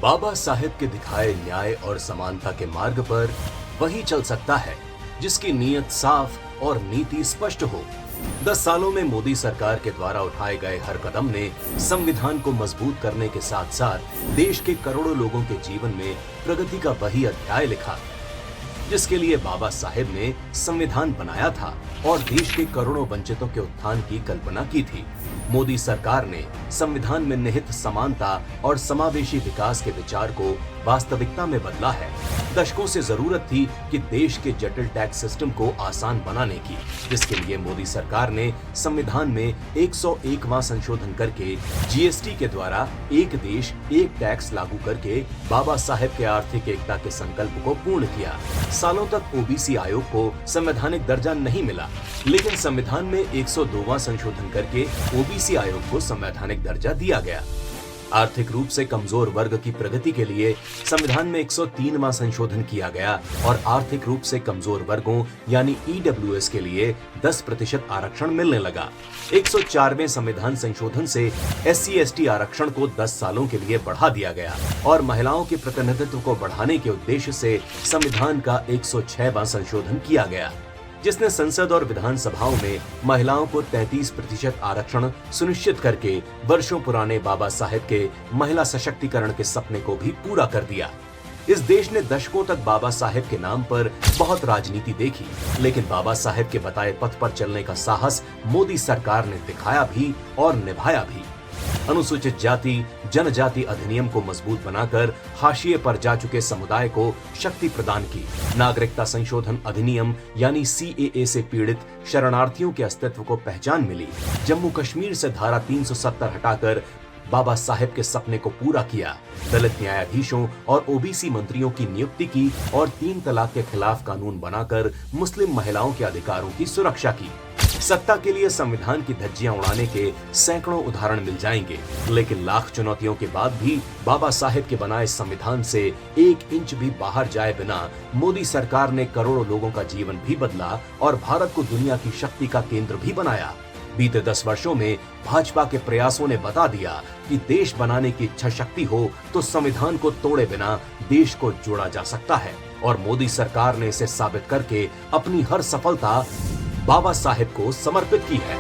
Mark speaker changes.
Speaker 1: बाबा साहेब के दिखाए न्याय और समानता के मार्ग पर वही चल सकता है जिसकी नीयत साफ और नीति स्पष्ट हो। 10 सालों में मोदी सरकार के द्वारा उठाए गए हर कदम ने संविधान को मजबूत करने के साथ साथ देश के करोड़ों लोगों के जीवन में प्रगति का वही अध्याय लिखा जिसके लिए बाबा साहेब ने संविधान बनाया था और देश के करोड़ों वंचितों के उत्थान की कल्पना की थी। मोदी सरकार ने संविधान में निहित समानता और समावेशी विकास के विचार को वास्तविकता में बदला है। दशकों से जरूरत थी कि देश के जटिल टैक्स सिस्टम को आसान बनाने की, जिसके लिए मोदी सरकार ने संविधान में 101वां संशोधन करके जीएसटी के द्वारा एक देश एक टैक्स लागू करके बाबा साहेब के आर्थिक एकता के संकल्प को पूर्ण किया। सालों तक ओबीसी आयोग को संवैधानिक दर्जा नहीं मिला, लेकिन संविधान में 102वां संशोधन करके ओबीसी आयोग को संवैधानिक दर्जा दिया गया। आर्थिक रूप से कमजोर वर्ग की प्रगति के लिए संविधान में 103वां संशोधन किया गया और आर्थिक रूप से कमजोर वर्गों यानी ईडब्ल्यूएस के लिए 10% आरक्षण मिलने लगा। 104वें संविधान संशोधन से SC/ST आरक्षण को 10 सालों के लिए बढ़ा दिया गया और महिलाओं के प्रतिनिधित्व को बढ़ाने के उद्देश्य से संविधान का 106वां संशोधन किया गया, जिसने संसद और विधानसभाओं में महिलाओं को 33% आरक्षण सुनिश्चित करके वर्षों पुराने बाबा साहेब के महिला सशक्तिकरण के सपने को भी पूरा कर दिया। इस देश ने दशकों तक बाबा साहेब के नाम पर बहुत राजनीति देखी, लेकिन बाबा साहेब के बताए पथ पर चलने का साहस मोदी सरकार ने दिखाया भी और निभाया भी। अनुसूचित जाति जनजाति अधिनियम को मजबूत बनाकर हाशिए पर जा चुके समुदाय को शक्ति प्रदान की। नागरिकता संशोधन अधिनियम यानी CAA से पीड़ित शरणार्थियों के अस्तित्व को पहचान मिली। जम्मू कश्मीर से धारा 370 हटाकर बाबा साहेब के सपने को पूरा किया। दलित न्यायाधीशों और ओबीसी मंत्रियों की नियुक्ति की और 3 तलाक के खिलाफ कानून बनाकर मुस्लिम महिलाओं के अधिकारों की सुरक्षा की। सत्ता के लिए संविधान की धज्जियां उड़ाने के सैकड़ों उदाहरण मिल जाएंगे, लेकिन लाख चुनौतियों के बाद भी बाबा साहेब के बनाए संविधान से 1 इंच भी बाहर जाए बिना मोदी सरकार ने करोड़ों लोगों का जीवन भी बदला और भारत को दुनिया की शक्ति का केंद्र भी बनाया। बीते 10 वर्षों में भाजपा के प्रयासों ने बता दिया कि देश बनाने की इच्छा शक्ति हो तो संविधान को तोड़े बिना देश को जोड़ा जा सकता है, और मोदी सरकार ने इसे साबित करके अपनी हर सफलता बाबा साहेब को समर्पित की है।